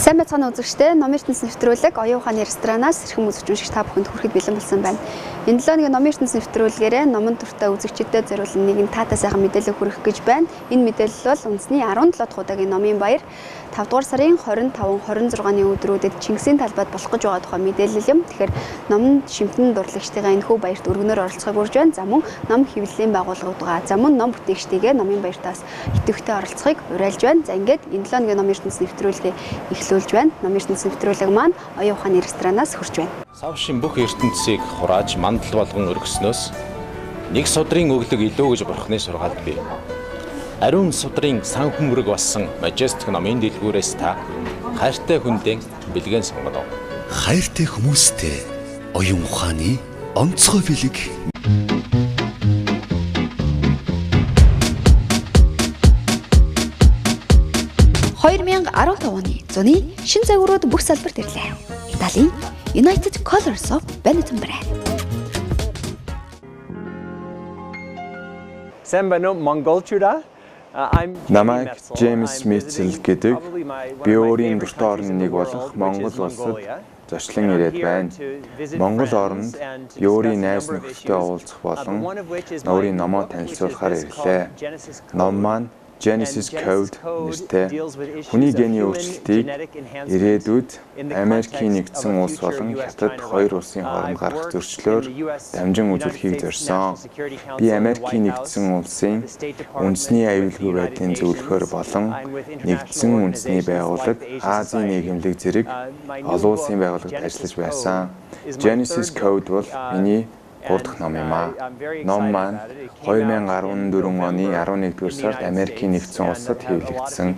Сайн байцгаана үзэгчдээ, Номын ертөнц нэвтрүүлэг оюун ухааны ресторанаас эрхэм үзэгч уншигч та бүхэнд хүрэхэд бэлэн болсон байна. Энэ 7 өдрийн Номын ертөнц нэвтрүүлгээрээ номон дуртай үзэгчдэд зориулсан нэгэн таатай сайхан мэдээлэл хүргэх гэж байна. Энэ мэдээлэл бол үндэсний 17 дахь удаагийн Номын баяр 5 дугаар сарын 25-26-ны өдрүүдэд Чингисийн талбайд болох гэж байгаа тухай мэдээлэл юм. Тэгэхээр номонд шимтэн дурлагчдын энэхүү баярт өргөнөөр оролцохыг урьж байна. За мөн ном хэвлэлийн байгууллагуудгаа, за мөн ном бүтээгчдийгээ Номын баяртаас идэвхтэй оролцохыг уриалж байна. За ингээд энэ 7 өдрийн Номын ертөнц нэвтрүүлгээ эхлүүлж байна. Номын ертөнц нэвтрүүлэг маань оюун ухааны ресторанаас хүрч байна. Савшин бүх ертөнцийг хурааж мандал болгон өргөснөөс нэг судрын өглөг илүү гэж бурхны сургаалд бий. Ариун судрын сан хүмрэг болсон Majestic номын дэлгүүрээс та хайртай хүндээ бэлгэн сонгоно. Хайртай хүмүүстэй оюун ухааны онцгой бэлэг. оны зуны шин загварууд бүх салбарт ирлээ. Италийн United Colors of Benetton brand. Sembano Mongolchura. Намайг Джеймс Смитсэл гэдэг би өөрийн дуртай орны нэг болох Монгол улсад зочлон ирээд байна. Монгол оронд би өөрийн найз нөхдөдтэй уулзах болон өөрийн номоо танилцуулахаар ирлээ. Ном маань Genesis Code нэртэй хүний гений өөрчлөлтийг ирээдүйд Америкийн нэгдсэн улс болон Хятад хоёр улсын хооронд гарах зөрчлөөр дамжин үзүүлэхийг зорьсон. Би Америкийн нэгдсэн улсын үндэсний аюулгүй байдлын зөвлөхөр болон нэгдсэн үндэсний байгууллага Азийн нийгэмлэг зэрэг олон улсын байгууллагад ажиллаж байсан. Genesis Code бол миний 3 дахь ном юм аа. Ном маань 2014 оны 11-р сард Америкийн нэгдсэн улсад хэвлэгдсэн.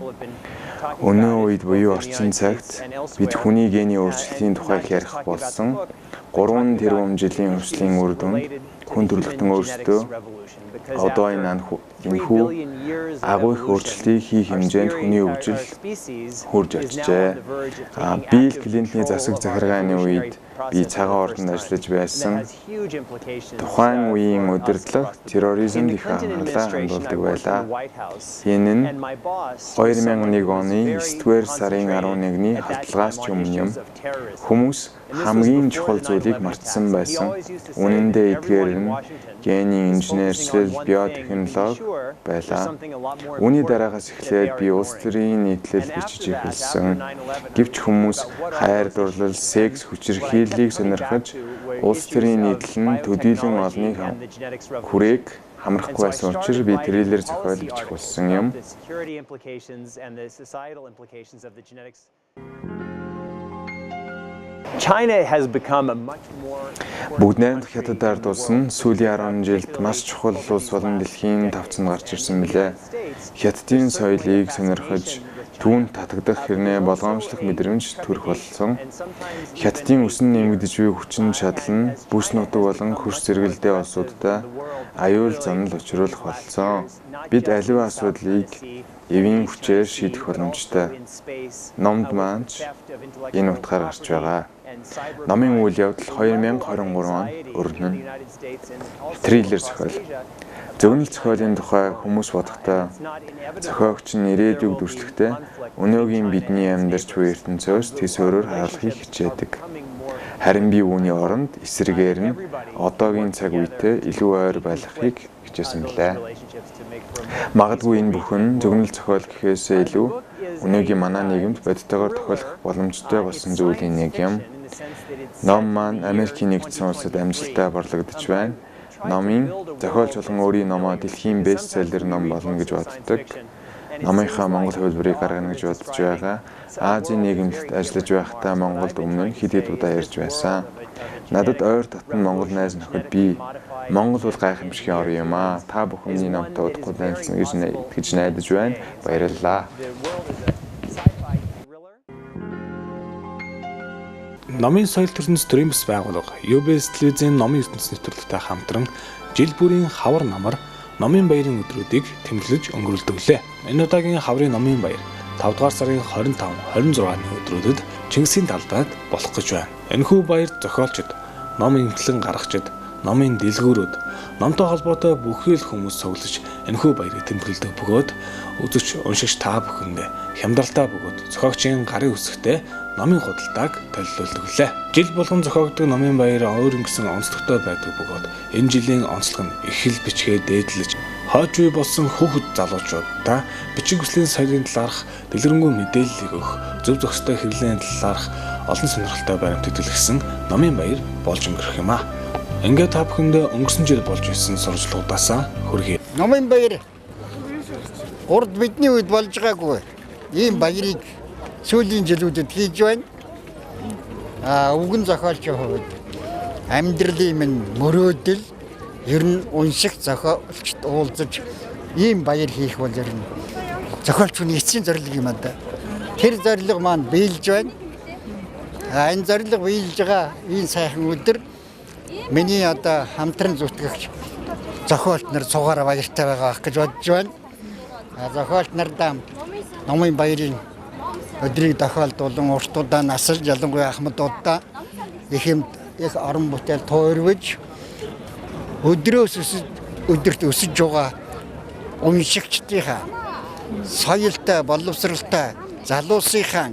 Өнөө үед буюу орчин цагт бид хүний гений өөрчлөлтийн тухай ярих болсон 3 тэрбум жилийн хөгжлийн үр дүнд хүн төрөлхтөн өөрсдөө одоо энэхүү агуу их өөрчлөлтийг хийх хэмжээнд хүний хөгжил хүрж очжээ. Билл Клинтоны засаг захиргааны үед би цагаан ордонд ажиллаж байсан. Тухайн үеийн удирдлага терроризмд их анхаарлаа хандуулдаг байлаа. Энэ нь 2001 оны 9-р сарын 11-ний хатлагаас ч өмнө юм. Хүмүүс хамгийн чухал зүйлийг мартсан байсан. Үнэн дээр эдгээр нь генийн инженерчил, биотехнологи байлаа. Үүний дараагаас эхлээд би улс төрийн нийтлэл бичиж эхэлсэн. Гэвч хүмүүс хайр дурлал, секс, хүчирхийллийг сонирхож улс төрийн нийтлэл нь төдийлөн олныг хүрээг хамрахгүй байсан учраас би трейлер зохиол бичих болсон юм. China has become a much more Бүгд найрамдах Хятад ард улс нь сүүлийн 10 жилд маш чухал улс болон дэлхийн тавцанд гарч ирсэн билээ. Хятадын соёлыг сонирхож түүнд татагдах хэрнээ болгоомжлох мэдрэмж төрөх болсон. Хятадын өсөн нэмэгдэж буй хүчин чадал нь бүс нутаг болон хөрс зэрэгэлдээ улсуудад аюул занал учруулах болсон. Бид аливаа асуудлыг эвийн хүчээр шийдэх боломжтой. Номд маань энэ утгаар гарч байгаа. Номын үйл явдал 2023 он өрнөн. Трейлер зохиол. Зөвнөл зохиолын тухай хүмүүс бодохдоо зохиогч нь ирээдүйг дүрслэхдээ өнөөгийн бидний амьдарч буй ертөнцөөс төсөөрөөр харуулахыг хичээдэг. Харин би үүний оронд эсрэгээр нь одоогийн цаг үетэй илүү ойр байлгахыг хичээсэн билээ. Магадгүй энэ бүхэн зөвнөл зохиол гэхээсээ илүү өнөөгийн манай нийгэмд бодитойгоор тохиолдох боломжтой болсон зүйлийн нэг юм. Ном маань Америкийн нэгдсэн улсад амжилттай борлогдож байна. Номын зохиолч болон өөрийн номоо дэлхийн бестселлер ном болно гэж боддог. Номынхаа монгол хөлбөрийг гаргана гэж бодож байгаа. Азийн нийгэмлэгт ажиллаж байхдаа Монголд өмнө хэд удаа ярьж байсан. Надад ойр татан монгол найз нөхөд би Монгол бол гайхамшигын ор юм аа. Та бүхний номтой удахгүй танилцсан гэж найдаж байна. Баярлалаа. Номын соёл төрнөс төрийн бас байгууллага UBS телевизийн номын ертөнц нэвтрүүлэгтэй хамтран жил бүрийн хавар намар номын баярын өдрүүдийг тэмдэглэж өнгөрүүлдэг лээ. Энэ удаагийн хаврын номын баяр 5 дугаар сарын 25-26-ны өдрүүдэд Чингисийн талбайд болох гэж байна. Энэхүү баярт зохиолчид, ном эмхлэн гаргагчид, номын дэлгүүрүүд, номтой холбоотой бүхий л хүмүүс цуглаж энэхүү баярыг тэмдэглэдэг бөгөөд үзэгч уншигч та бүхэнд хямдралтай бөгөөд зохиогчийн гарын үсгтээ номын худалдааг төлөвлөдөг лээ. Жил болгон зохиогддог номын баяр өөр ингэсэн онцлогтой байдаг бөгөөд энэ жилийн онцлог нь их хэл бичгээ дээдлэж хойч үе болсон хүүхэд залуучуудаа бичиг хүслийн соёлын талаарх дэлгэрэнгүй мэдээллийг өгөх, зөв зөвхөстэй хэрэглээний талаарх олон сонирхолтой баримт тэтгэлгсэн номын баяр болж өнгөрөх юм аа. Ингээд та бүхэнд өнгөрсөн жил болж исэн сурвалжлагуудаасаа хүргэе. Номын баяр урд бидний үед болж байгаагүй. Ийм баярыг сүүлийн жилүүдэд хийж байна. Өвгөн зохиолч хувьд амьдралын минь мөрөөдөл ер нь унших зохиолчд уулзаж ийм баяр хийх бол ер нь зохиолч хүний эцсийн зорилго юм да. Тэр зорилго маань биелж байна. Энэ зорилго биелж байгаа энэ сайхан өдөр миний одоо хамтран зүтгэгч зохиолч нар цугаараа баяртай байгаа гэж бодож байна. Зохиолч нардаа номын баярын өдрийг тохиолдуулан уртудаа насалж ялангуяа ахмадуудаа их орон бүтээл туурвж өдрөөс өдөрт өсөж байгаа уншигчдынхаа соёлтой боловсралтай залуусынхаа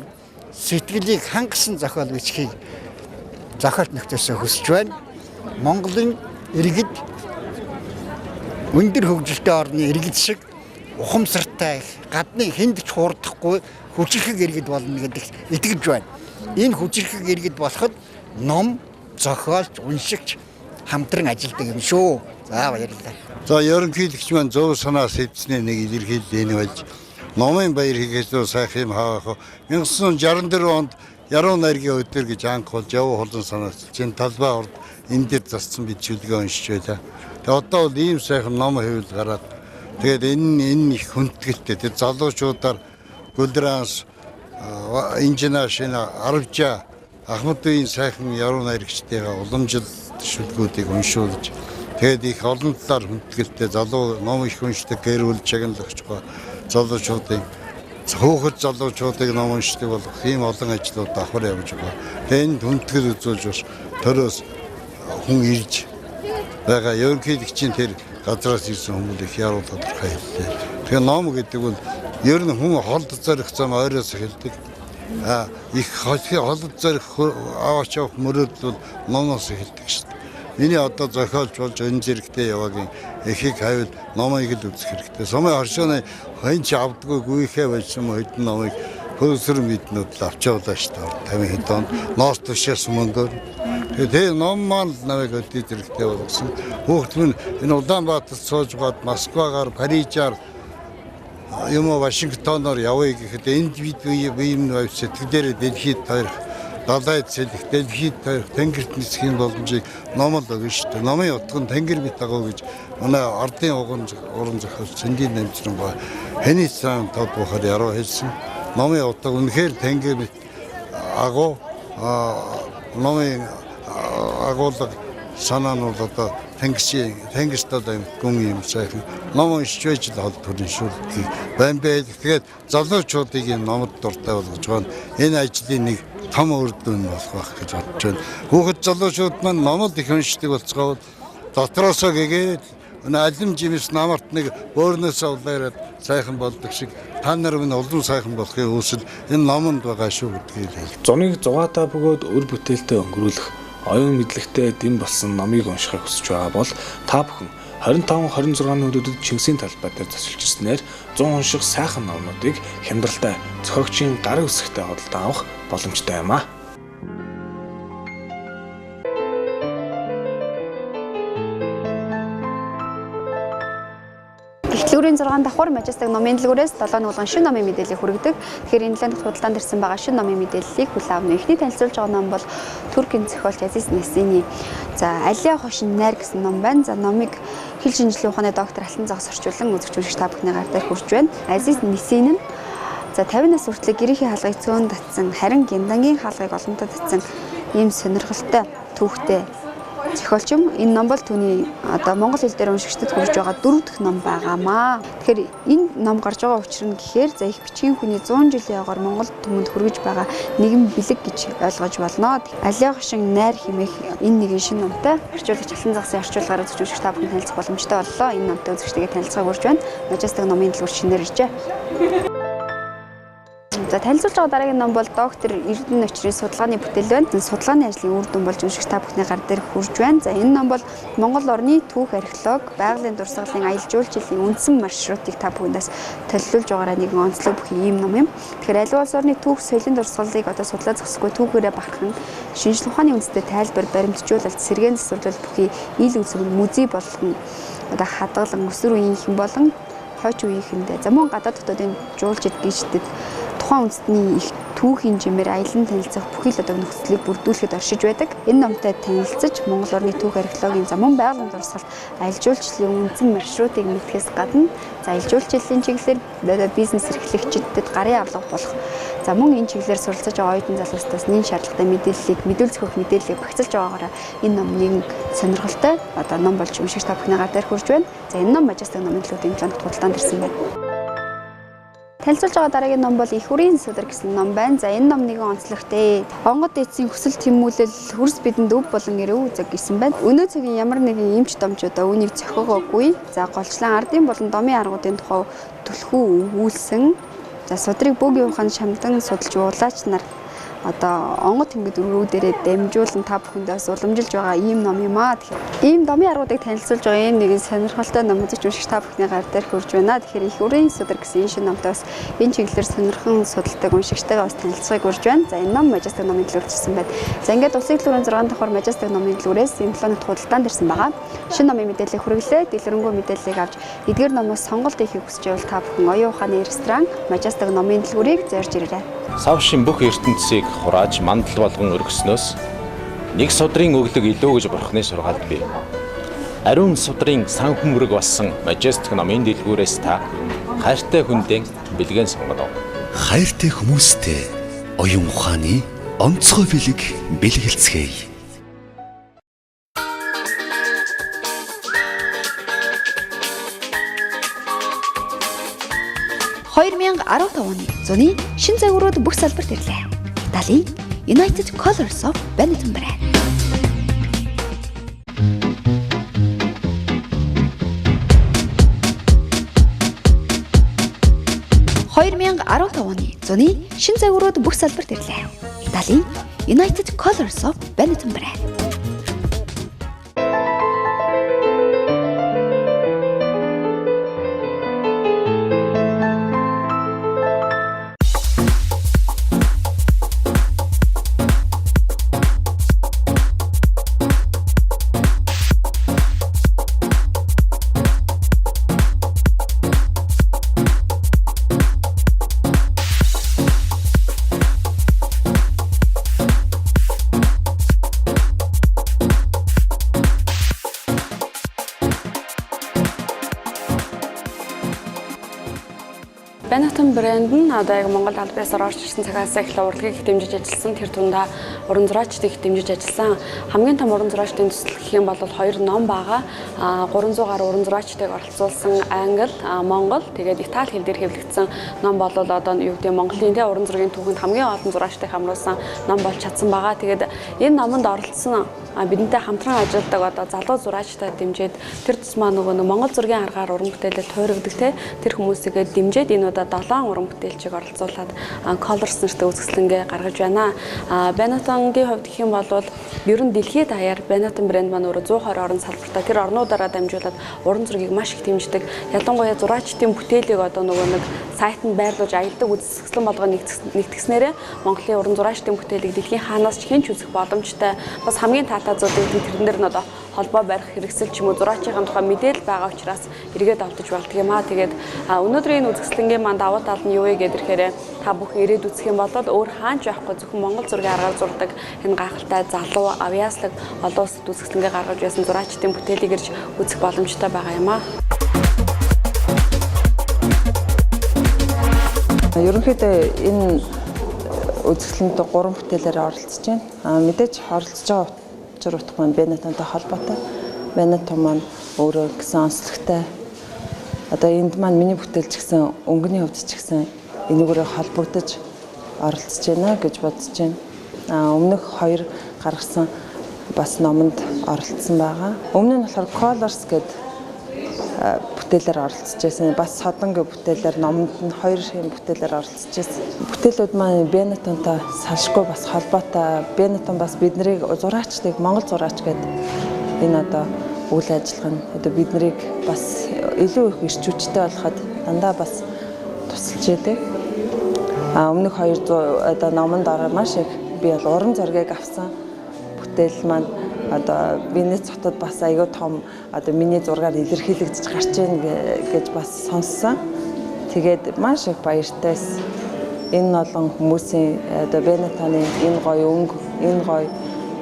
сэтгэлийг хангасан зохиол бичгийг зохиолч нөхцөөсөө хүсэж байна. Монголын иргэд өндөр хөгжилтэй орны иргэд шиг ухамсартай гадны хүнд ч хуурдахгүй хүчирхэг иргэд болно гэдэгт итгэж байна. Энэ хүчирхэг иргэд болоход ном, зохиолч, уншигч хамтран ажилладаг юм шүү. За баярлалаа. За ерөнхийлөгч маань зөв санаа сэвцний нэг илэрхийлэл болж номын баяр хийгээс сайхан юм хаах. 1964 онд Яруу найргийн өдөр гэж анх болж яв холон санаачилж энэ талбай урд энэ дээр зассан бичвэлгээ уншиж байлаа. Тэгээ одоо бол ийм сайхан ном хэвэл гараад тэгээд энэ их хүндэтгэлтэй. Тэр залуучуудаар Гүлранс, инженер Шина, Арвжа, Ахмадын сайхан яруу найрагчдын уламжлалт шүлгүүдийг уншуулж тэгээд их олон талаар хүндэтгэлтэй залуу ном их уншдаг гэр бүл чагналж байгаа залуучуудын хөөхд залуучуудыг ном уншдаг болох ийм олон ажлууд давхар явж байгаа. Тэгээд энэ хүндэтгэл үзүүлж бас төрөөс хүн ирж байгаа ерөнхийлөгчийн тэр газраас ирсэн хүмүүс их яруу тодорхой хэллээ. Тэгэхээр ном гэдэг нь ер нь хүн холд зорих зам ойроос эхэлдэг. Их холд зорих аваач авах мөрөөдөл номоос эхэлдэг шүү дээ. Миний одоо зохиолч болж энэ зэрэгтэй яваагийн эхийг хавьд номыг л үзэх хэрэгтэй. Сумын хоршооны хэн ч авдаггүй гүйхээ байсан хэдэн номыг хөөсөр мэднүүд л авч явлаа шүү дээ. 50 хэд он ноос тушаас мөнгөөр. Тэгээ ном маань намайг өдөө зэрэгтэй болгосон. Хүүхд минь энэ Улаанбаатарт сууж бод Москвагаар, Парижаар юм Вашингтоноор явъя гэхэд энд бид биеийн сэтгэлдээ дэлхийд тойрох далайд сэлэх дэлхийд тойрох тэнгэрт нисхийн боломжийг номол өгнө шүү дээ. Номын утга нь тэнгэр бит агуу гэж манай ардын уран зохиолч Цэндийн Намжран Хэний цаан тод бохор яруу хэлсэн. Номын утга үнэхээр тэнгэр бит агуу номын агуулга санаа нь бол одоо тэнгэртэй гүн юм сайхан ном уншиж байж л хол төрийн шүлгийг байн бай. Тэгээд залуучуудыг энэ номод дуртай болгож байгаа. Энэ ажлын нэг том үр дүн болох байх гэж бодож байна. Хүүхэд залуучууд маань номод их уншдаг болцгоо дотроосоо гэгээд алим жимс намарт нэг өөрнөөс улаараад сайхан болдог шиг та нар минь улам сайхан болохын үүсэл энэ номонд байгаа шүү гэдгийг хэлээ. Зуныг зугаатай бөгөөд өр бүтээлтэй өнгөрүүлэх оюун мэдлэгтэй дэм болсон номыг уншихыг хүсэж байгаа бол та бүхэн 25-26 өдрөдөд Чингисийн талбай дээр засалж ирснээр 100 унших сайхан номнуудыг хямдралтай зохиогчийн гарын үсгтээ худалдан авах боломжтой юм аа. Дэлгүүрийн 6 давхар Majestic номын дэлгүүрээс 7 болгон шин номын мэдээлэл хүргэдэг. Тэгэхээр энэ талд худалдаанд ирсэн байгаа шин номын мэдээллийг хүлээн авна. Эхний танилцуулж байгаа ном бол Туркийн зохиолч Азиз Несиний Алиа хошин найр гэсэн ном байна. За номыг хэл шинжлэлийн ухааны доктор Алтан Загас орчуулан үзэгч та бүхний гар дээр хүрч байна. Азиз Несин нь 50 нас хүртэл гэрийн хаалгыг цөөн татсан, харин гиндангийн хаалгыг олонтой татсан ийм сонирхолтой түүхтэй зохиолчим энэ ном бол түүний одоо монгол хэл дээр уншигчдад хүргэж байгаа 4 дахь ном байгаамаа. Тэгэхээр энэ ном гарч байгаа учир нь гэхээр за их бичгийн хүний 100 жилийн явгаар монгол түмэнд хүргэж байгаа нэгэн бэлэг гэж ойлгож болно. Алиа хошин найр хэмээх энэ нэгэн шинэ номтой орчуулагч Алтан загсын орчуулгаараа зөвшөөрч та бүхэн танилцах боломжтой боллоо. Энэ номтой үзэгчтэйгээ танилцахыг урьж байна. Majestic номын дэлгүүр шинээр иржээ. За танилцуулж байгаа дараагийн ном бол доктор Эрдэнэ Очрын судалгааны бүтээл байна. Судалгааны ажлын үр дүн болж уншигч та бүхний гар дээр хүрж байна. За энэ ном бол Монгол орны түүх археолог, байгалийн дурсгалын аялал жуулчлалын үндсэн маршрутыг та бүхэндээс төлөвлөж байгаараа нэгэн онцлог бүхий ийм ном юм. Тэгэхээр аливаа улс орны түүх соёлын дурсгалыг одоо судлаа зохисгүй түүхээрээ багтхан шинжлэх ухааны үндэстэй тайлбар баримтжуулалт, сэргээн засварлал бүхий ил үзэг музей болгон одоо хадгалан өсвөр үеийнхэн болон хойч үеийнхэндээ за мөн гадаад дотоодын жуулчид гişтэд тухайн үндэстний их түүхийн жимээр аялан танилцах бүхий л одоо нөхцөлийг бүрдүүлэхэд оршиж байдаг. Энэ номтой танилцаж Монгол орны түүх археологийн за мөн байгалийн дурсгалт аялал жуулчлалын үндсэн маршрутыг мэдхээс гадна за аялал жуулчлалын чиглэлээр бизнес эрхлэгчдэд гарын авлага болох за мөн энэ чиглэлээр суралцаж байгаа оюутан залуустаас нэн шаардлагатай мэдээллийг зөвхөх мэдээллийг багцлж байгаагаараа энэ ном нэгэн сонирхолтой одоо ном болж уншигч та бүхний гар дээр хүрж байна. За энэ ном Majestic номын төлөвийн планд худалдаанд ирсэн байна. Танилцуулж байгаа дараагийн ном бол Их үрийн судар гэсэн ном байна. За энэ ном нэгэн онцлогтой. Онгод эцсийн хүсэл тэмүүлэл хөрс бидэнд өв болон эрөв үзэг гэсэн байна. Өнөө цагийн ямар нэгэн эмч домчуудаа үүнийг зохиогоогүй. За голчлон ардын болон домын аргуудын тухай түлхүү өгүүлсэн. За судрыг бүг юухан шамдан судалж уулаач нар одоо онгод тэнгид өргүүдээрээ дамжуулан та бүхэндээс уламжилж байгаа ийм ном юм аа. Тэгэхээр ийм домын аргуудыг танилцуулж байгаа энэ нэгэн сонирхолтой ном үзэж уншигч та бүхний гар дээр хүрж байна. Тэгэхээр Их үрийн судар гэсэн энэ шинэ номтоос энэ чиглэлээр сонирхон судалдаг уншигчтайгаа бас танилцахыг урьж байна. За энэ ном Majestic номын дэлгүүрчсэн байна. За ингээд улсын дэлгүүрийн 6 давхар Majestic номын дэлгүүрээс энэ 7 нот худалдаанд ирсэн байгаа. Шинэ номын мэдээллийг хүргэлээ. Дэлгэрэнгүй мэдээллийг авч эдгээр номоос сонголт хийхийг хүсэж байвал та бүхэн оюун ухааны ресторан Majestic номын дэлгүүрийг зорж ирээрэй. Савшин бүх ертөнцийг хурааж мандал болгон өргөснөөс нэг судрын өглөг илүү гэж бурхны сургаалд бий. Ариун судрын сан хүмрэг болсон Majestic номын дэлгүүрээс та хайртай хүндээ бэлгэн сонгоно. Хайртай хүмүүстэй оюун ухааны онцгой бэлэг бэлгэлцгээе. 2015 оны зуны шин загварууд бүх салбарт ирлээ. Италийн United Colors of Benetton брэнд. оны зуны шин загварууд бүх салбарт ирлээ. Италийн United Colors of Benetton брэнд. Benetton брэнд нь одоо яг Монгол албаасаар орж ирсэн цагаас эхлээ урлагийг дэмжиж ажилласан. Тэр тундаа уран зураачдыг дэмжиж ажилласан. Хамгийн том уран зураачдын төсөл гэх юм бол 2 ном байгаа. 300 гаруй уран зураачдыг оролцуулсан англи, монгол, тэгээд итали хэл дээр хэвлэгдсэн ном бол одоо юу гэдэг Монголын уран зургийн түүхэнд хамгийн олон зураачдыг хамруулсан ном болж чадсан байгаа. Тэгээд энэ номонд оролцсон бидэнтэй хамтран ажилладаг одоо залуу зураачтай дэмжиж тэр тусмаа нөгөө Монгол зургийн аргаар уран бүтээлээ туурагдаг тэр хүмүүсийгээ дэмжиж энэ удаа 7 уран бүтээлчийг оролцуулаад Colors нэртэй үзэсгэлэнгээ гаргаж байна. Benetton-гийн хувьд гэх юм бол ер нь дэлхийд даяар Benetton брэнд маань өөрөө 120 орн салбартаа тэр орнуудаараа дамжуулаад уран зургийг маш их дэмждэг. Ялангуяа зураачдын бүтээлийг одоо нөгөө нэг сайтанд байрлуулж аялдаг үзэсгэлэн болгоо нэгтгэснээрээ Монголын уран зураачдын бүтээлийг дэлхийн хаанаас ч хэн ч үзэх боломжтой. Бас хамгийн таатаазуудыг тэрэн дээр нь одоо холбоо барих хэрэгсэл ч юм уу зураачийн тухай мэдээлэл байгаа учраас эргээд авдаж болдог юм аа. Тэгээд өнөөдрийн энэ үзэсгэлэнгийн манд давуу тал нь юу вэ гэдэрхээр та бүхэн ирээд үзэх юм бол өөр хаач явахгүй зөвхөн Монгол зургийн аргаар зурдаг энэ гайхалтай залуу авьяаслаг олон улсад үзэсгэлэнгээ гаргаж байсан зураачдын бүтээлийг ирж үзэх боломжтой байгаа юм аа. Ерөнхийдөө энэ үзэсгэлэнд 3 бүтээлээр оролцож байна. Мэдээж оролцож байгаа учир утга маань Бенетонтой холбоотой. Бенетон маань өөрөө гэсэн онцлогтой. Одоо энд маань миний бүтээлч гэсэн өнгөний хувьд ч гэсэн энийгээрээ холбогдож оролцож байна гэж бодож байна. Өмнөх 2 гаргасан бас номонд оролцсон байгаа. Өмнө нь болохоор Colors гэдэг бүтээлээр оролцож байсан. Бас Содонгийн бүтээлээр номонд нь 2 шин бүтээлээр оролцож байсан. Бүтээлүүд маань Бенетонтой салшгүй бас холбоотой. Бенетон бас биднийг зураачдыг Монгол зураач гэдэг энэ одоо үйл ажиллагаа нь одоо биднийг бас илүү их ирчүүчтэй болоход дандаа бас тусалж яадаг. Өмнөх 200 одоо номонд ороо маш их би бол уран зургийг авсан. Бүтээл маань одоо Венец хотод бас аюу том одоо миний зургаар илэрхийлэгдэж гарч ийн гэж бас сонссон. Тэгээд маш их баяртайс энэ олон хүмүүсийн одоо Бенетоны энэ гоё өнгө, энэ гоё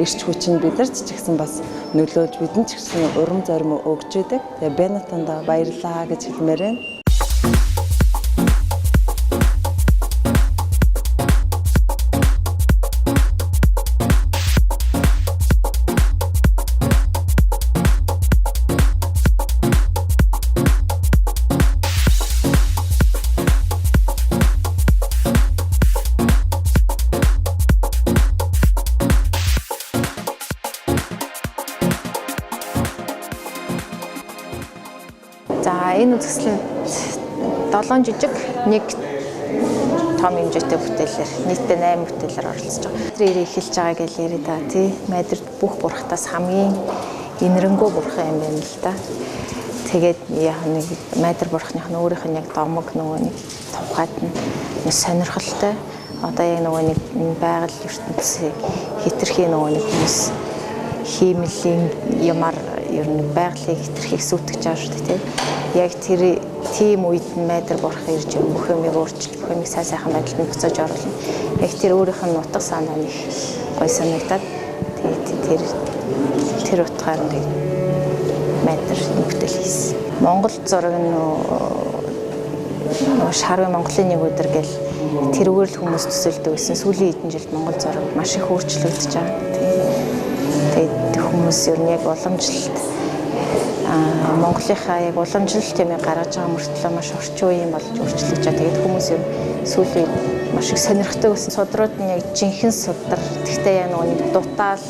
ирч хүчин бидэрч ч гэсэн бас нөлөөлж бидэнд ч гэсэн урам зорим өгч идэг. Тэгээд Бенетонд баярлалаа гэж хэлмээр байна. Энэ үзэсгэлэнт 7 жижиг нэг том хэмжээтэй бүтээлээр нийтдээ 8 бүтээлээр оролцож байгаа. Тэр эхэлж байгаа гэж яриа да тий. Майдэр бүх бурхтаас хамгийн инэрэнгүү бурхан юм байна л да. Тэгээд яг нэг майдэр бурхных нь өөрийнх нь яг домог нөгөө нэг тухайд нь сонирхолтой. Одоо яг нөгөө нэг байгаль ертөнцийн хитрхи нөгөө нэг хүмүүс хиймлийн юмар ер нь байгалыг хитрхийг сүйтгэж байгаа шүү дээ тий. Яг тэр тийм үед нь майдэр бурхан ирж бүх юмыг өөрчилж, бүх юмыг сайхан байдалд нь буцааж оруулна. Яг тэр өөрийнх нь утга санаа нэг гой санагдаад тэр утгаар нэг майдэр бүтээл хийсэн. Монгол зураг нь шарвын Монголын нэг өдөр гэл тэрүүгээр л хүмүүс төсөөлдөг гэсэн. Сүүлийн хэдэн жилд Монгол зураг маш их өөрчлөгдөж байгаа. Тэгээд хүмүүс ер нь яг уламжлалт Монголынхаа яг уламжлалт юм гаргаж байгаа мөртлөө маш орчин үеийн болж өөрчлөгдөж байгаа. Тэгээд хүмүүс ер сүүлийн маш их сонирхдаг гэсэн. Судрууд нь яг жинхэнэ судар. Гэхдээ яг нэг дутаал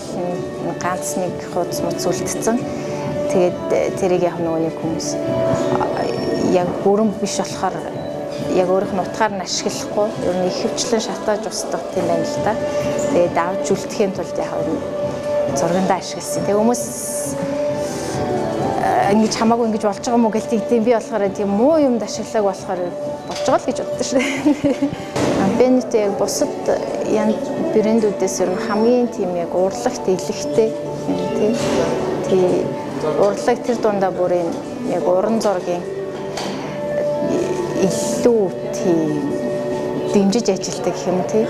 ганц нэг хуудас мөц үлдсэн. Тэгээд тэрийг яг нөгөө нэг хүмүүс яг бүрэн биш болохоор яг өөрийнх нь утгаар нь ашиглахгүй ер нь ихэвчлэн шатааж устгах тийм байна л да. Тэгээд авч үлдэхийн тулд яг зургандаа ашигласан. Тэгээд хүмүүс ингэж хамаагүй ингэж болж байгаа юм уу гэж тэгдэм би болохоор тийм муу юмд ашиглаг болохоор болж байгаа л гэж боддоо шүү дээ. Бенетон яг бусад брэндүүдээс ер нь хамгийн тийм яг урлагт илэхтэй юм тийм. Урлаг тэр дундаа бүрийн яг уран зургийн илүү тийм дэмжиж ажилтдаг юм тийм.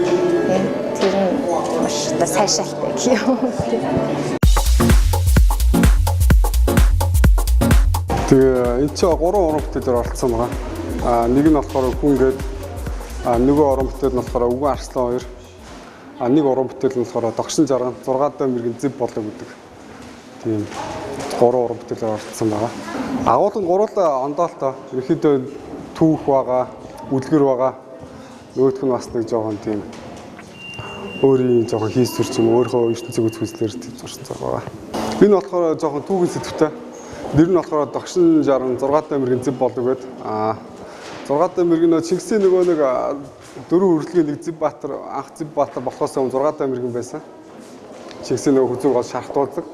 Тэр нь маш сайшаалтай гэх юм. Тэгээ энэ чинь 3 уран бүтээлээр оролцсон байгаа. Нэг нь болохоор хүн гээд нөгөө уран бүтээл нь болохоор Өвгөн Арслан 2. Нэг уран бүтээл нь болохоор Догшин Жарган 6 даа мэрэгэн зэв болог гэдэг. Тийм 3 уран бүтээлээр оролцсон байгаа. Агуулгын гурлаа ондоолтой. Ерөнхийдөө түүх байгаа, үлгэр байгаа. Нөгөөх нь бас нэг жоохон тийм өөрийн жоохон хийсвэр ч юм өөрийнхөө ертөнцийн үзүүлэлээр зурсан зураг байгаа. Энэ болохоор жоохон түүхэн сэтгвтэй. Нэр нь болохоор Догшин Жарган 6 даа мэрэгэн зэв болог гэдэг. 6 даа мэрэгэн Чингисийн нөгөө нэг 4 үргэлгийн нэг Зэв Баатар анх Зэв Баатар болохоос өмнө 6 даа мэрэгэн байсан. Чингисийн нөгөө хүзүүн гол шархтуулдаг.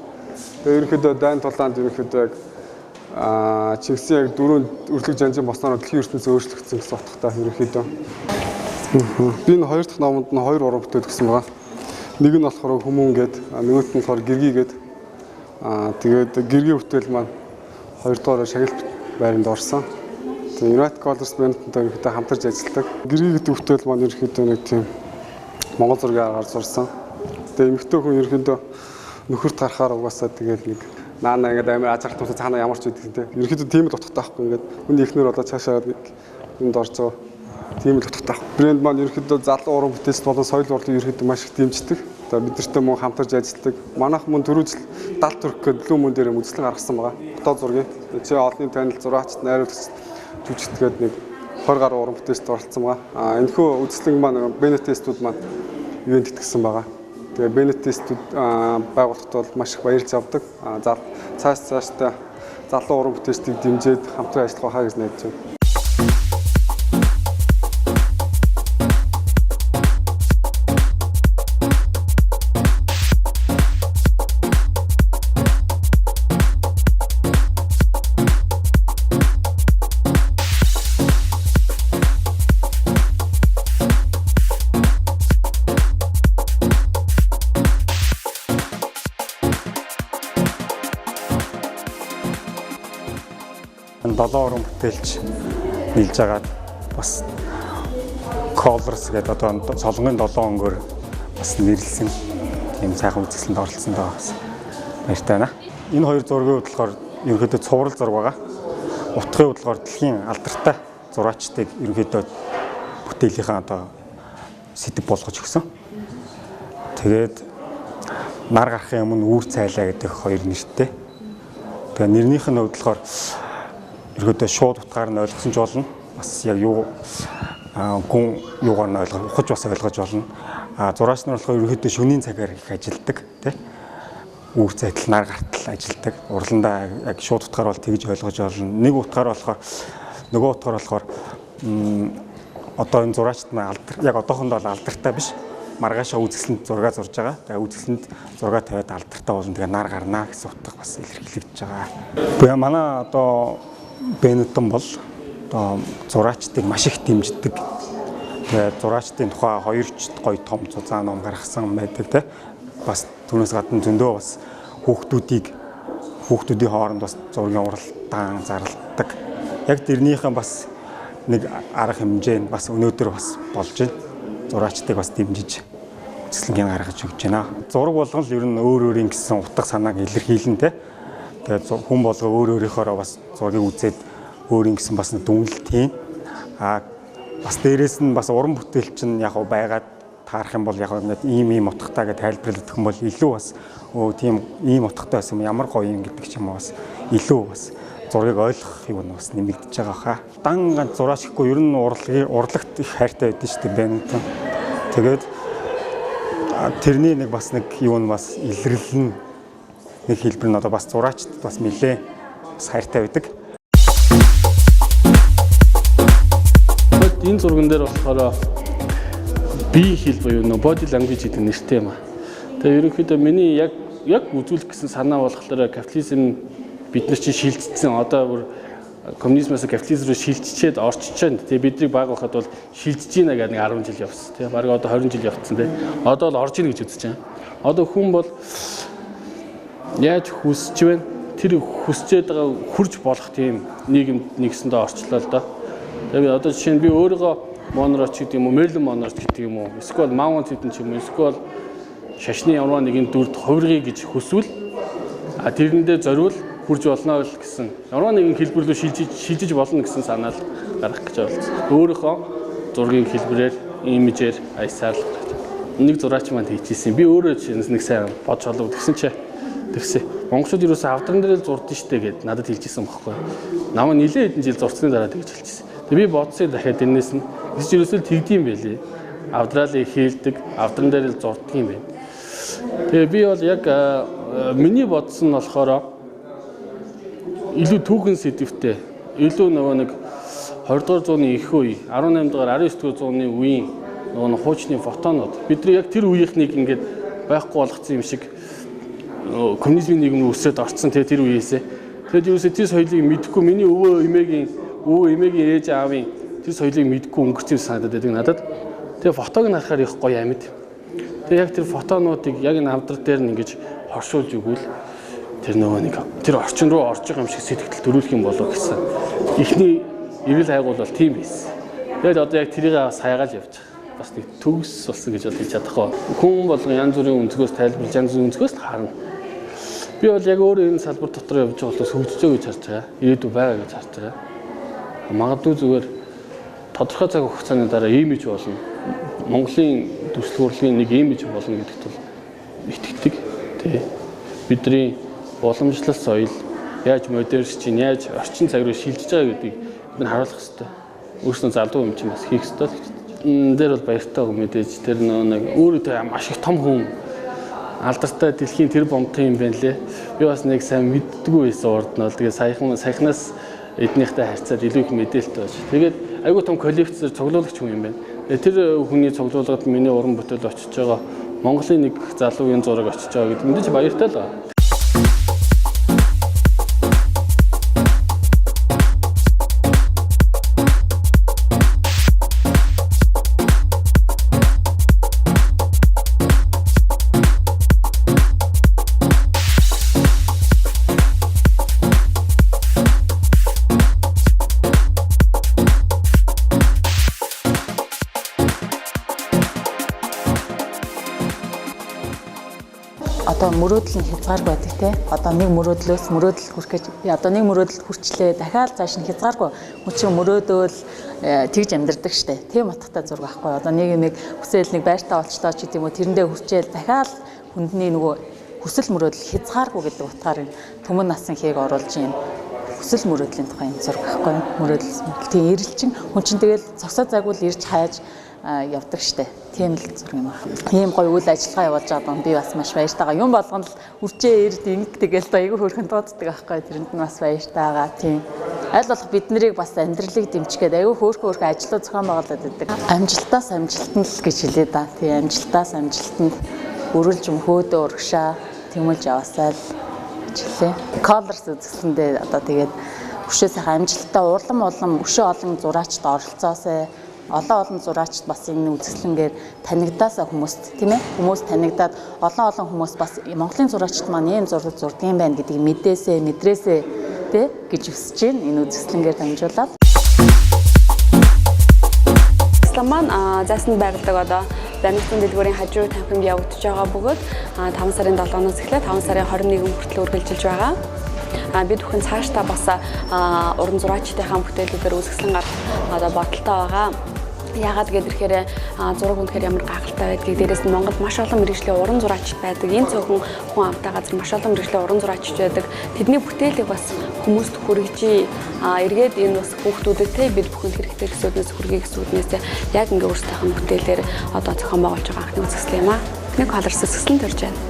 Тэгээ ерөнхийдөө дайн тулаанд ерөнхийдөө яг Чингисийн яг 4 өрлөг жанжин босноор дэлхийн ертөнцийн өөрчлөгдсөн гэсэн утгатай ерөнхийдөө. Би энэ 2 дахь номонд нь 2 уран бүтээл гэсэн байгаа. Нэг нь болохоор Хүмүүн гээд нөгөөх нь болохоор Гэргий гээд тэгээд Гэргийн бүтээл маань 2 дугаар шагналт байранд орсон. Тэгээд United Colors Band-тай ерөнхийдөө хамтарч ажилладаг. Гэргийн гэдэг бүтээл маань ерөнхийдөө нэг тийм Монгол зургийн аргаар зурсан. Тэгээд эмэгтэй хүн ерөнхийдөө нөхөрт гарахаар угаасаа тэгээд нэг наана ингээд амар ажралт тусаа цаана ямар ч үдэх тийм. Ерөнхийдөө тийм л утгатай байхгүй ингээд хүний ихнэр болоо цаашаа энд орж байгаа. Тийм л утгатай. Брэнд маань ерөнхийдөө залуу уран бүтээлч болон соёл урлагийг ерөнхийдөө маш их дэмждэг. Одоо бидэртэй мөн хамтарч ажилладаг. Манайх мөн түрүү жил 70 төгрөг гээд Blue Moon дээр үзлэг гаргасан байгаа. Фото зургийн. Чи олонний танил зураачд найруулагч жүжигчдгээд нэг 20 гаруй уран бүтээлд оролцсон байгаа. Энэхүү үзлэг маань Bennett Eastwood маань ивент итгэсэн байгаа. Тэгээ Bennett Eastwood байгууллагад бол маш их баярлж авдаг. Цаашдаа залуу уран бүтээлчдийг дэмжиж хамтран ажиллах байхаа гэж найдаж байна. Долоо уран бүтээлч нийлж агаад бас Colors гэдэг одоо солонгын 7 өнгөөр бас нэрлсэн тийм сайхан үзэсгэлэнд оролцсон даа бас баяртай байна. Энэ хоёр зургийн бодлохоор ерөнхийдөө цуврал зураг байгаа. Утгын бодлохоор дэлхийн алдартай зураачдыг ерөнхийдөө бүтээлийнхаа одоо сэдв болгож өгсөн. Тэгээд нар гарахын өмнө үүр цайлаа гэдэг хоёр нэртэй. Тэгээ нэрнийх нь бодлохоор ерөөдөө шууд утгаар нь ойлгосон ч болно. Бас яг юу гүн юугаар нь ухаж бас ойлгож болно. Зураач нар болохоор ерөөдөө шөнийн цагаар их ажилладаг, тий. Үүр зайдал нар гартал ажилладаг. Урландаа яг шууд утгаар бол тэгж ойлгож болно. Нэг утгаар болохоор нөгөө утгаар болохоор одоо энэ зураачд маань яг одоохондоо бол алдартай биш. Маргаашаа үзэсгэлэнт зураг зурж байгаа. Тэгээ үзэсгэлэнт зураг тавиад алдартай болно. Тэгээ нар гарнаа гэсэн утга бас илэрхийлэгдэж байгаа. Тэгээ манай одоо Benetton бол одоо зураачдыг маш их дэмждэг. Тэгээд зураачдын тухай хоёрч гоё том зузаан ном гаргасан байдаг те. Бас түүнээс гадна зөндөө бас хүүхдүүдийн хооронд бас зургийн уралдаан зарладаг. Яг тэрнийхэн бас нэг арга хэмжээ нь бас өнөөдөр бас болж байна. Зураачдыг бас дэмжиж үзэсгэлэнгийг гаргаж өгч байна. Зураг болгон л ер нь өөр өөрийн гэсэн утга санааг илэрхийлэн те. Тэгээд хүн болго өөр өөрийнхөө бас зургийг үзээд өөрийн гэсэн бас дүнэлт тийм. Бас дээрээс нь бас уран бүтээлч нь яг байгаад таарах юм бол яг ингээд ийм утгатай гэж тайлбарлах юм бол илүү бас тийм ийм утгатай байсан ямар гоё юм гэдэг ч юм уу бас илүү бас зургийг ойлгох юм бас нэмэгдэж байгаа хаа. Дан ганц зураач гэхгүй ер нь урлагт их хайртай байдсан шүү дээ Benetton. Тэгээд тэрний нэг бас нэг юу нь бас илэрлэн нэг хэлбэр нь одоо бас зураачд бас нэлээ бас хайртай байдаг. Энэ зурган дээр болохоор бие хэл буюу body language гэдэг нэртэй юм аа. Тэгээ ерөнхийдөө миний яг үзүүлэх гэсэн санаа болохоор капитализм бид нар чинь шилжчихсэн. Одоо бүр коммунизмаас капитализм руу шилжчихэд орчиж байна. Тэгээ бидний байгуулахад бол шилжиж байна гэдэг нэг 10 жил явсан. Тэгээ бараг одоо 20 жил явцсан тий. Одоо л орж ийн гэж үзэж байна. Одоо хүн бол яаж хүсэж байна? Тэр хүсчээд байгаа хурж болох тийм нийгэмд нэгсэндээ орчлоо л доо. Тэгээд одоо жишээ нь би өөрийгөө Монроч гэдэг юм уу, Мерлин Монроч гэдэг юм уу, эсвэл Маунт гэдэг ч юм уу, эсвэл шашны ямар нэгэн дүрд хувиргий гэж хүсвэл тэрэндээ зориул хурж болно л гэсэн ямар нэгэн хэлбэрлүү шилжиж болно гэсэн санаал гаргах гэж оролцсон. Өөрийнхөө зургийн хэлбэрээр, имижээр аясаар нэг зураач маань хийчихсэн. Би өөрөө нэг сайн бодж олов гэсэн чи тэгсэн. Монголчууд юусэн авдран дээр л зурдсан штэ гэд надад хэлчихсэн байхгүй. Намаа нилээ хэдэн жил зурцсны дараа тэгж хэлчихсэн. Би бодсоо дахиад энэс нь ерөөсөө тэгдэм байлээ. Авдраалыг хийлдэг, авдран дээр л зурдаг юм байна. Тэгээ би бол яг миний бодсон нь болохоор илүү түүхэн сэдвтэй, илүү нөгөө нэг 20 дугаар зууны их үе, 18 дугаар, 19 дугаар зууны үеийн нөгөө хуучны фотонууд бидний яг тэр үеийнхнийг ингээд байхгүй болгоцсон юм шиг коммунизмын нийгэм рүү өсөд орцсон тэр үеэсээ. Тэгэд юусе тэр соёлыг мэдхгүй миний өвөө эмээгийн ээж аавын тэр соёлыг мэдгүй өнгөрсөн санагдаад байдаг надад. Тэгээ фотог нь харахаар их гоё амьд. Тэгээ яг тэр фотонуудыг яг энэ авдар дээр нь ингэж хоршуулж өгвөл тэр нөгөө нэг тэр орчин руу орж байгаа юм шиг сэтгэл төрүүлэх юм болов гэсэн. Эхний эрэл хайгуул бол тийм байсан. Тэгээд одоо яг тэрийг бас хайгаал явж байгаа. Бас нэг төгс болсон гэж хэлж чадахгүй. Хүн болгон янз бүрийн өнцгөөс тайлбарлаж янз бүрийн өнцгөөс харна. Би бол яг өөрөө энэ салбар дотор явж байгаа болохоос хөгжиж гэж харж байгаа. Ирээдүй байгаа гэж харж байгаа. Магадгүй зүгээр тодорхой цаг хугацааны дараа имиж болно. Монголын төсөл хөрлөгийн нэг имиж болно гэдэгт бол итгэдэг. Тэ бидний уламжлал соёл яаж модернч чинь яаж орчин цаг руу шилжиж байгаа гэдгийг бид харуулах хэрэгтэй. Өөрснөө залуу юм чинь бас хийх хэрэгтэй. Энэ дээр бол баяртай байгаа мэдээж тэр нэг өөрөө маш их том хүн алдартай дэлхийн тэр бомтын юм байна лээ. Би бас нэг сайн мэддэггүй байсан урд нь бол тэгээ саяхнаас эднийхтэй харьцаад илүү их мэдээлэлтэй байж. Тэгээд айгүй том коллекцээр цуглуулагч хүн юм байна. Тэр хүний цуглуулгад миний уран бүтээл очиж байгаа Монголын нэг залуугийн зураг очиж байгаа гэдэг мэдээж баяртай л байна. Мөрөөдөл нь хязгааргүй байдаг те. Одоо нэг мөрөөдлөөс мөрөөдөл хүрэх гэж одоо нэг мөрөөдөлд хүрчлээ дахиад цааш нь хязгааргүй хүчин мөрөөдөөл тэгж амьдрдаг штэ. Тийм утгатай зураг байхгүй. Одоо нэг хүсэл нэг байртаа олчлоо ч гэдэг юм уу тэрэндээ хүрчээл дахиад хүндний нөгөө хүсэл мөрөөдөл хязгааргүй гэдэг утгаар түмэн насан хээг оруулж юм. Хүсэл мөрөөдлийн тухай юм зураг байхгүй. Мөрөөдөл тийм эрэлчин хүн чинь тэгэл зогсоо загвал ирж хайж явдаг штэ. Тийм л зураг юм аа. Ийм гоё үйл ажиллагаа явуулж байгаа би бас маш баяртайгаа. Юм болгоно л үржээ эрд ингэдэг л айгүй хөөрхөн дууддаг байхгүй. Тэрэнд нь бас баяртайгаа. Тийм. Аль болох бид нарыг бас амьдралыг дэмжихэд айгүй хөөрхөн ажлууд зохион байгуулад байдаг. Амжилтаас амжилтанд л гэж хэлээ да. Тийм амжилтаас амжилтанд өрүүлж мөхөөдөө урагшаа тэмүүлж яваасай л гэж хэлээ. Colors үзэсгэлэндээ одоо тэгээд өшөө сайхан амжилттай улам өшөө олон зураачд оролцоосай. Олон зураачд бас энэ үзэсгэлэнгээр танигдаасаа хүмүүст тийм ээ хүмүүс танигдаад олон хүмүүс бас Монголын зураачд маань ийм зураг зурдаг юм байна гэдгийг мэдрээсээ тий гэж хүсэж байна энэ үзэсгэлэнгээр дамжуулаад. Ислам маань заасанд байрладаг одоо Баримтын дэлгүүрийн хажуу танхимд явагдаж байгаа бөгөөд 5 сарын 7-оос эхлээд 5 сарын 21 хүртэл үргэлжилж байгаа. Бид бүхэн цаашдаа бас уран зураачдынхаа бүтээлүүдээр үзэсгэлэн гарах одоо бодолтой байгаа. Яагаад гэхээр зураг үнэхээр ямар гайхалтай байдгийг дээрээс нь Монголд маш олон мэргэжлийн уран зураачд байдаг. Энэ цөөхөн хүн амтай газар маш олон мэргэжлийн уран зураачд байдаг. Тэдний бүтээлийг бас хүмүүст хүргэж эргээд энэ бас хүүхдүүдэд те бид бүхэн хэрэгтэй гэсүүднээс хүргэе гэсүүднээс яг ингээ өөрсдийнхөө бүтээлээр одоо зохион байгуулж байгаа анхны үзэсгэлэн юм аа. Нэг Colors үзэсгэлэн төрж байна.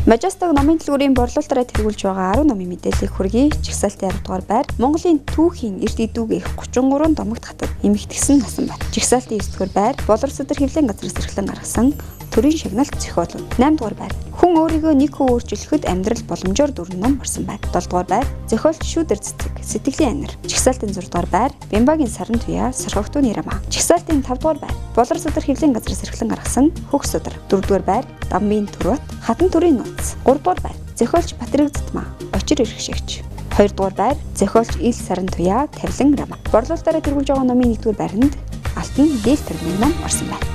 Majestic номын дэлгүүрийн борлуулалтаараа тэргүүлж байгаа 10 номын мэдээллийг хүргэе. Жигсаалтын 10 дугаар байр Монголын түүхийн эрд идүүгийнх 33 домогт хатад эмэгтгсэн насан бат. Жигсаалтын 9 дугаар байр Болор Сөдөр хэвлэлийн газраас эрхлэн гаргасан төрийн шагналт зохиолууд. 8 дугаар байр хүн өөрийгөө нэг хөө өөрчлөхөд амьдрал боломжоор дүрэн ном орсон байна. 7 дугаар байр зохиолч Шүүдэр цэцэг сэтгэлийн анир. Жигсаалтын 6 дугаар байр Бямбагийн саран туяа соргогдооны Рама. Жигсаалтын 5 дугаар байр Болор Сөдөр хэвлэлийн газраас эрхлэн гаргасан Хөх Сөдөр. 4 дугаар байр Дамбын Төрөт хатан төрийн нууц. 3 дугаар байр зохиолч Патрик Зэтмаа очир ирэх шигч. 2 дугаар байр зохиолч Ил саран туяа Тавлан Рама. Борлуулалтаараа тэргүүлж байгаа номын 1 дугаар байранд Алтан Дээл тэргийн ном орсон байна.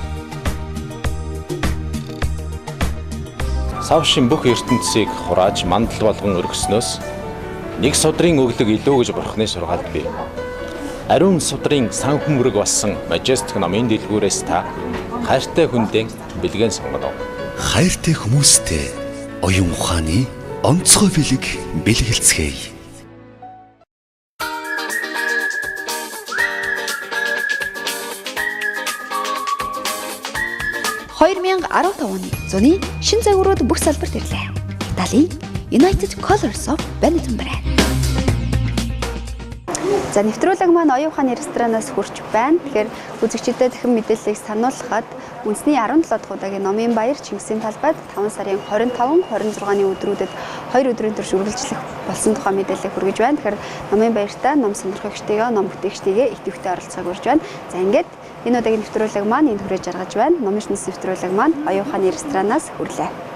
Савшин бүх ертөнцийг хурааж мандал болгон өргөснөөс нэг судрын өглөг илүү гэж бурхны сургаалд бий. Ариун судрын сан хүмрэг болсон Majestic номын дэлгүүрээс та хайртай хүндээ бэлгэн сонгоно. Хайртай хүмүүстэй оюун ухааны онцгой бэлэг бэлгэлцгээе. 2015 оны зуны шин загварууд бүх салбарт ирлээ. Италийн United Colors of Benetton брэнд. За нэвтрүүлэг маань оюун ухааны ресторанаас хүрч байна. Тэгэхээр үзэгчдэд дахин мэдээллийг сануулхад үндэсний 17 дахь удаагийн номын баяр Чингисийн талбайд 5 сарын 25, 26-ны өдрүүдэд 2 өдрийн турш үргэлжлэх болсон тухай мэдээлэл хүргэж байна. Тэгэхээр номын баяртай ном сонирхогчдыгаа, ном бүтээгчдийгээ их төвхтэй оролцоог урьж байна. За ингээд энэ удаагийн нэвтрүүлэг маань энд хүрэж жаргаж байна. Номын ертөнцийн нэвтрүүлэг маань оюун ухааны ресторанаас хүрлээ.